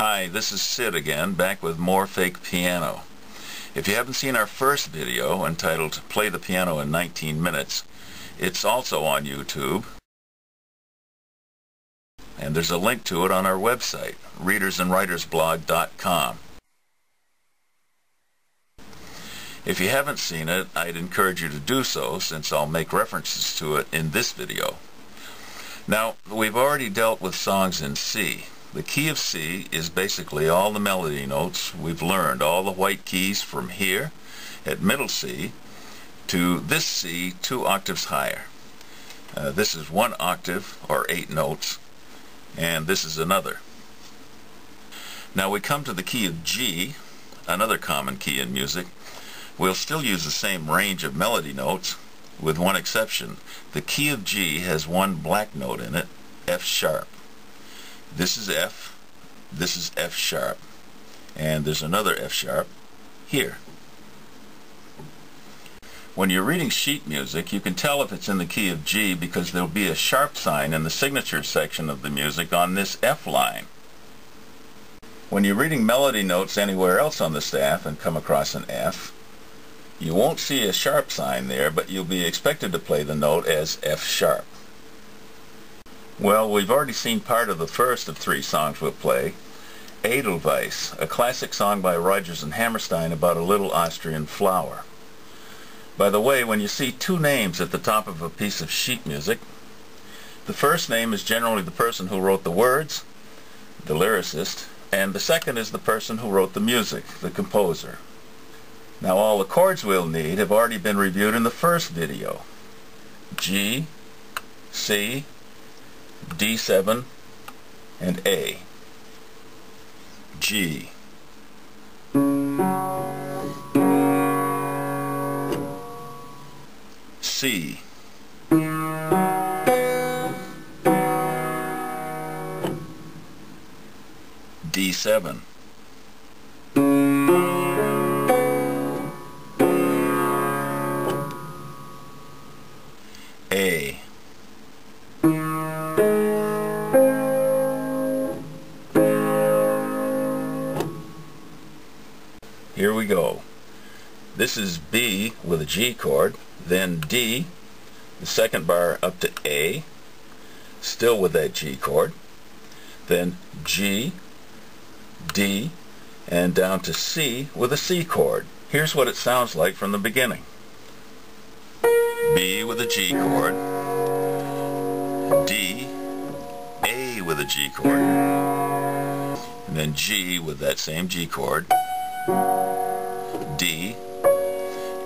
Hi, this is Sid again, back with more fake piano. If you haven't seen our first video entitled Play the Piano in 19 Minutes, it's also on YouTube, and there's a link to it on our website, readersandwritersblog.com. If you haven't seen it, I'd encourage you to do so, since I'll make references to it in this video. Now, we've already dealt with songs in C. The key of C is basically all the melody notes we've learned, all the white keys from here at middle C to this C 2 octaves higher. This is 1 octave, or 8 notes, and this is another. Now we come to the key of G, another common key in music. We'll still use the same range of melody notes, with one exception. The key of G has one black note in it, F sharp. This is F, this is F sharp, and there's another F sharp here. When you're reading sheet music, you can tell if it's in the key of G because there'll be a sharp sign in the signature section of the music on this F line. When you're reading melody notes anywhere else on the staff and come across an F, you won't see a sharp sign there, but you'll be expected to play the note as F sharp. Well, we've already seen part of the first of 3 songs we'll play, Edelweiss, a classic song by Rodgers and Hammerstein about a little Austrian flower. By the way, when you see 2 names at the top of a piece of sheet music, the first name is generally the person who wrote the words, the lyricist, and the second is the person who wrote the music, the composer. Now all the chords we'll need have already been reviewed in the first video. G, C, D7, and A. G. C. D7. A. Here we go. This is B with a G chord, then D, the second bar up to A, still with that G chord, then G, D, and down to C with a C chord. Here's what it sounds like from the beginning. B with a G chord, D, A with a G chord, and then G with that same G chord, D,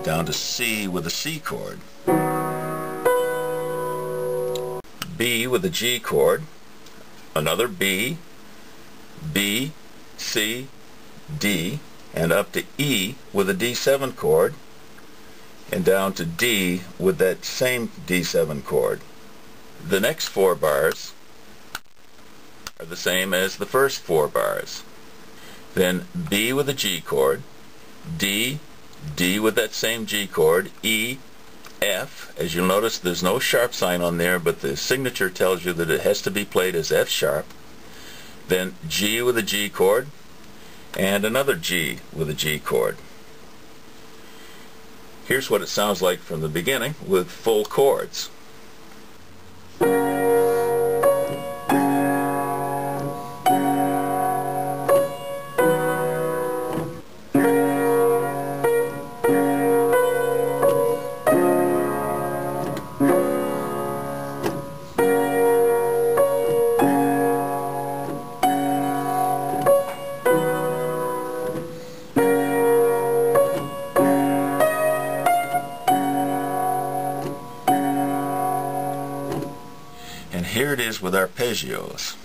down to C with a C chord, B with a G chord, another B, B, C, D, and up to E with a D7 chord, and down to D with that same D7 chord. The next 4 bars are the same as the first 4 bars. Then B with a G chord, D, D with that same G chord, E, F. As you'll notice, there's no sharp sign on there, but the signature tells you that it has to be played as F sharp. Then G with a G chord, and another G with a G chord. Here's what it sounds like from the beginning with full chords. And here it is with arpeggios.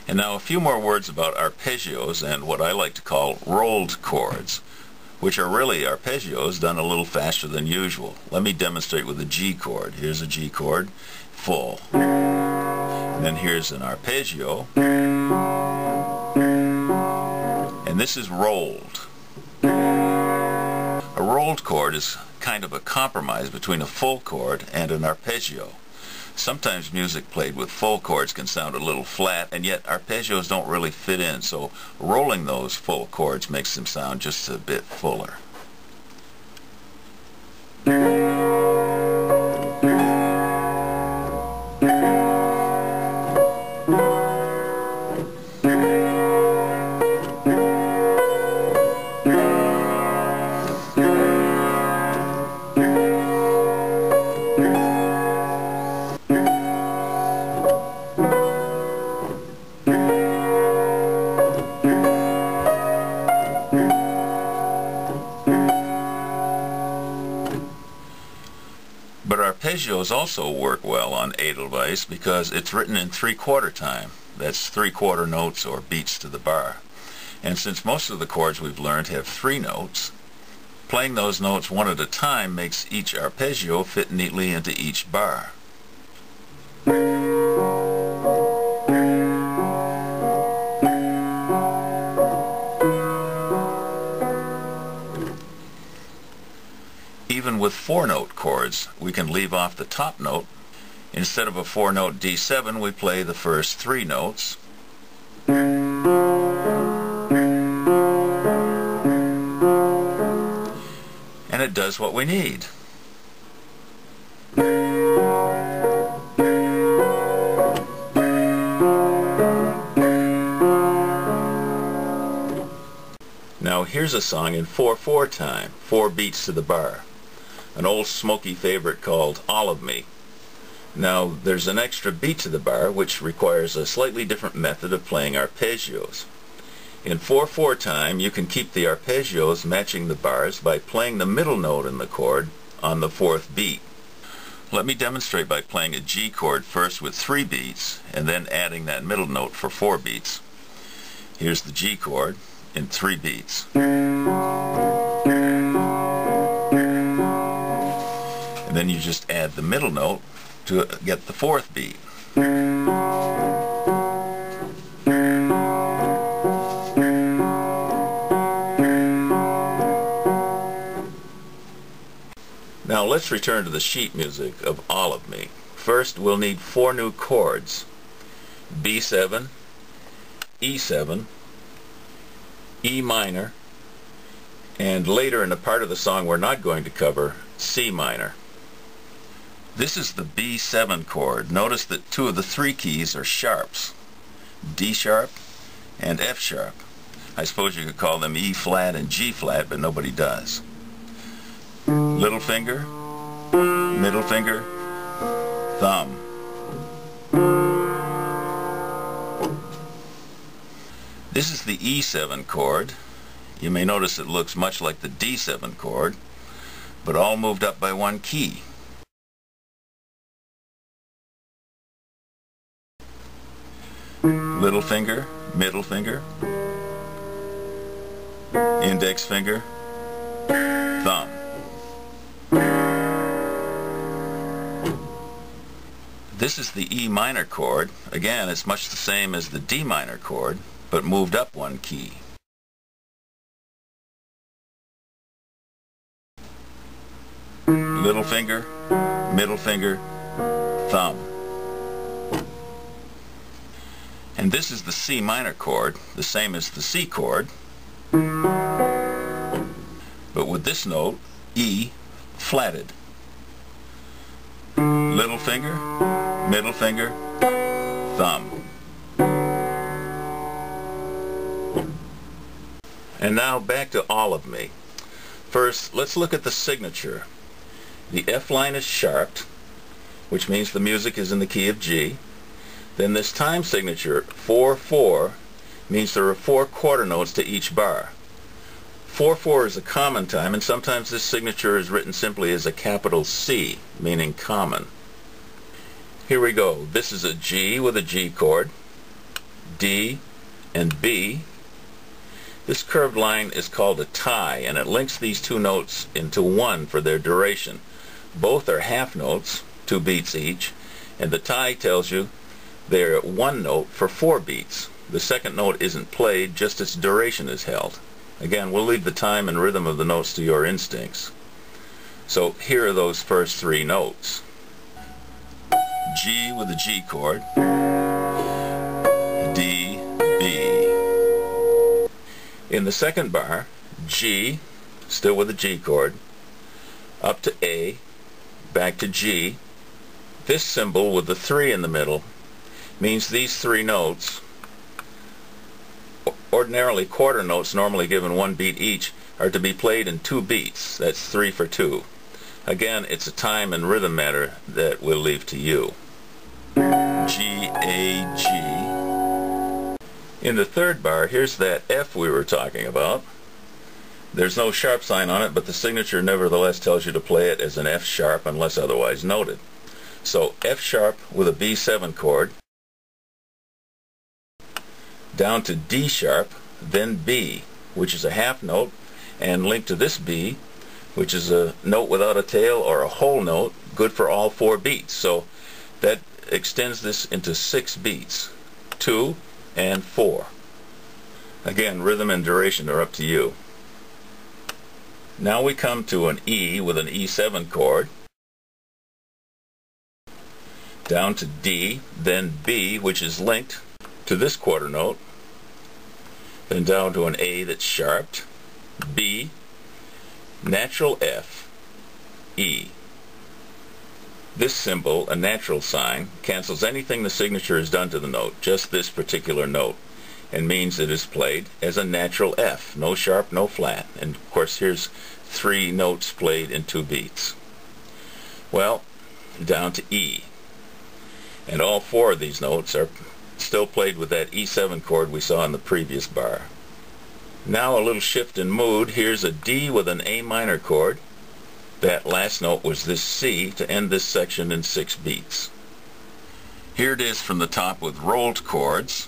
And now a few more words about arpeggios and what I like to call rolled chords, which are really arpeggios done a little faster than usual. Let me demonstrate with a G chord. Here's a G chord, full. And then here's an arpeggio. And this is rolled. A rolled chord is kind of a compromise between a full chord and an arpeggio. Sometimes music played with full chords can sound a little flat, and yet arpeggios don't really fit in, so rolling those full chords makes them sound just a bit fuller. But arpeggios also work well on Edelweiss because it's written in 3/4 time. That's 3/4 notes or beats to the bar. And since most of the chords we've learned have 3 notes, playing those notes one at a time makes each arpeggio fit neatly into each bar. Even with 4-note chords, we can leave off the top note. Instead of a 4-note D7, we play the first 3 notes. And it does what we need. Now here's a song in 4/4 time, 4 beats to the bar. An old Smokey favorite called All of Me. Now there's an extra beat to the bar which requires a slightly different method of playing arpeggios. In 4/4 time you can keep the arpeggios matching the bars by playing the middle note in the chord on the 4th beat. Let me demonstrate by playing a G chord first with 3 beats and then adding that middle note for 4 beats. Here's the G chord in 3 beats. And then you just add the middle note to get the 4th beat. Now let's return to the sheet music of All of Me. First we'll need 4 new chords: B7, E7, E minor, and later in a part of the song we're not going to cover, C minor. This is the B7 chord. Notice that 2 of the 3 keys are sharps, D sharp and F sharp. I suppose you could call them E flat and G flat, but nobody does. Little finger, middle finger, thumb. This is the E7 chord. You may notice it looks much like the D7 chord, but all moved up by 1 key. Little finger, middle finger, index finger, thumb. This is the E minor chord. Again, it's much the same as the D minor chord, but moved up 1 key. Little finger, middle finger, thumb. And this is the C minor chord, the same as the C chord, but with this note, E, flatted. Little finger, middle finger, thumb. And now back to All of Me. First, let's look at the signature. The F line is sharped, which means the music is in the key of G. Then this time signature, 4/4, means there are 4 quarter notes to each bar. 4/4 is a common time, and sometimes this signature is written simply as a capital C, meaning common. Here we go. This is a G with a G chord, D, and B. This curved line is called a tie, and it links these two notes into one for their duration. Both are half notes, 2 beats each, and the tie tells you they're one note for 4 beats. The second note isn't played, just its duration is held. Again, we'll leave the time and rhythm of the notes to your instincts. So here are those first 3 notes. G with a G chord, D, B. In the second bar, G, still with a G chord, up to A, back to G. This symbol with the 3 in the middle means these 3 notes, ordinarily quarter notes normally given 1 beat each, are to be played in 2 beats. That's 3 for 2. Again, it's a time and rhythm matter that we'll leave to you. G, A, G. In the third bar, here's that F we were talking about. There's no sharp sign on it, but the signature nevertheless tells you to play it as an F sharp unless otherwise noted. So F sharp with a B7 chord, down to D sharp, then B, which is a half note, and linked to this B, which is a note without a tail or a whole note, good for all 4 beats. So that extends this into 6 beats, 2 and 4. Again, rhythm and duration are up to you. Now we come to an E with an E7 chord, down to D, then B, which is linked to this quarter note, then down to an A that's sharped, B, natural F, E. This symbol, a natural sign, cancels anything the signature has done to the note, just this particular note, and means it is played as a natural F, no sharp, no flat. And of course here's 3 notes played in 2 beats. Well, down to E. And all 4 of these notes are still played with that E7 chord we saw in the previous bar. Now a little shift in mood. Here's a D with an A minor chord. That last note was this C to end this section in 6 beats. Here it is from the top with rolled chords.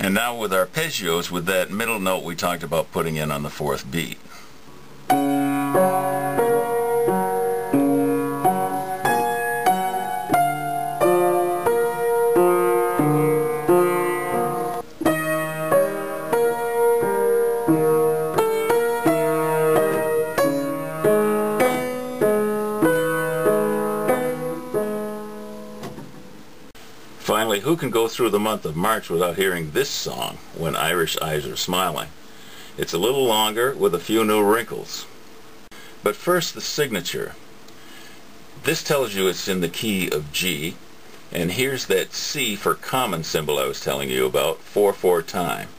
And now with arpeggios with that middle note we talked about putting in on the 4th beat. Finally, who can go through the month of March without hearing this song, When Irish Eyes Are Smiling? It's a little longer with a few new wrinkles. But first, the signature. This tells you it's in the key of G, and here's that C for common symbol I was telling you about, 4/4 time.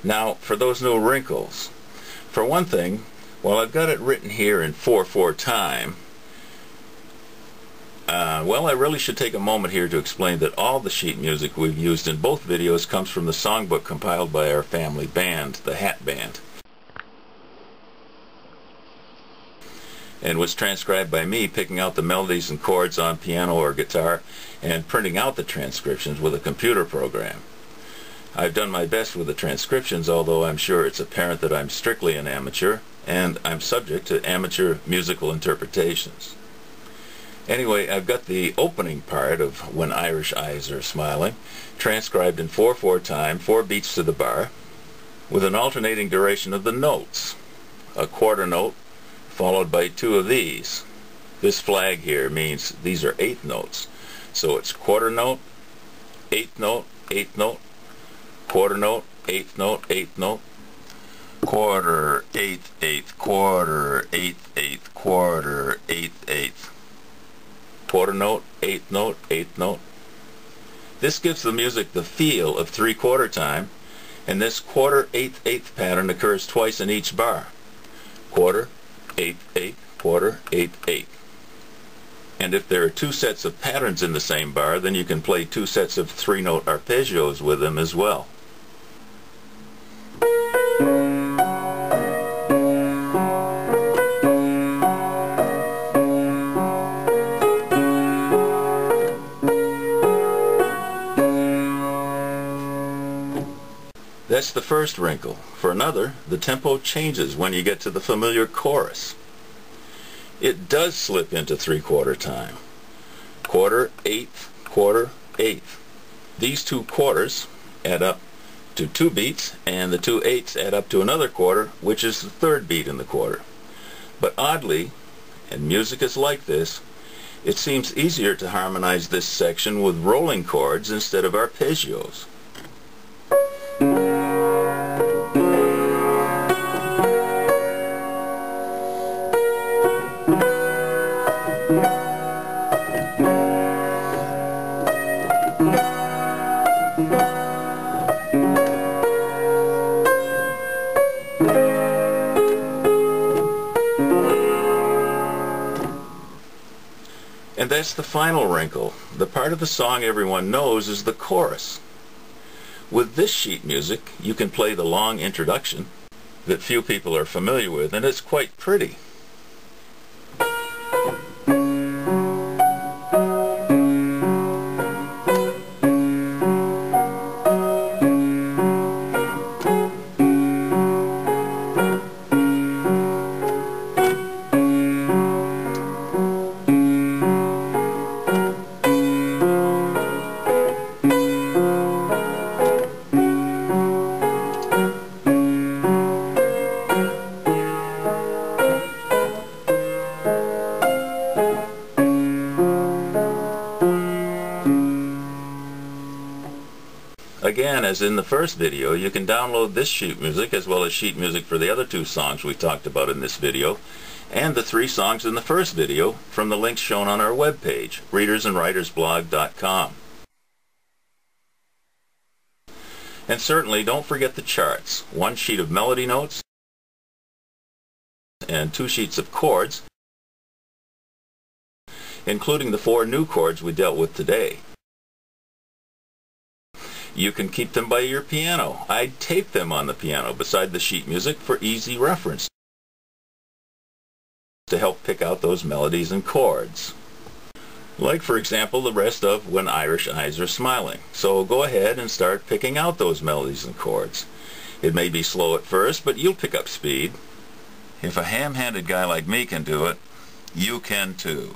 Now, for those new wrinkles. For one thing, while I've got it written here in 4/4 time, well, I really should take a moment here to explain that all the sheet music we've used in both videos comes from the songbook compiled by our family band, the Hat Band, and was transcribed by me picking out the melodies and chords on piano or guitar and printing out the transcriptions with a computer program. I've done my best with the transcriptions, although I'm sure it's apparent that I'm strictly an amateur, and I'm subject to amateur musical interpretations. Anyway, I've got the opening part of When Irish Eyes Are Smiling, transcribed in 4/4 time, 4 beats to the bar, with an alternating duration of the notes. A quarter note, followed by 2 of these. This flag here means these are 8th notes. So it's quarter note, 8th note, 8th note, quarter note, 8th note, 8th note, quarter, 8th, 8th, quarter, 8th, 8th, quarter, 8th, 8th. Quarter note, 8th note, 8th note. This gives the music the feel of 3/4 time, and this quarter, 8th, 8th pattern occurs twice in each bar. Quarter, 8th, 8th, quarter, 8th, 8th. And if there are two sets of patterns in the same bar, then you can play two sets of three-note arpeggios with them as well. That's the first wrinkle. For another, the tempo changes when you get to the familiar chorus. It does slip into three-quarter time. Quarter, eighth, quarter, eighth. These two quarters add up to 2 beats, and the 2 eighths add up to another quarter, which is the third beat in the quarter. But oddly, and music is like this, it seems easier to harmonize this section with rolling chords instead of arpeggios. And that's the final wrinkle. The part of the song everyone knows is the chorus. With this sheet music, you can play the long introduction that few people are familiar with, and it's quite pretty. Again, as in the first video, you can download this sheet music as well as sheet music for the other two songs we talked about in this video, and the 3 songs in the first video from the links shown on our webpage, readersandwritersblog.com. And certainly don't forget the charts. 1 sheet of melody notes and 2 sheets of chords, including the 4 new chords we dealt with today. You can keep them by your piano. I'd tape them on the piano beside the sheet music for easy reference to help pick out those melodies and chords. Like, for example, the rest of When Irish Eyes Are Smiling. So go ahead and start picking out those melodies and chords. It may be slow at first, but you'll pick up speed. If a ham-handed guy like me can do it, you can too.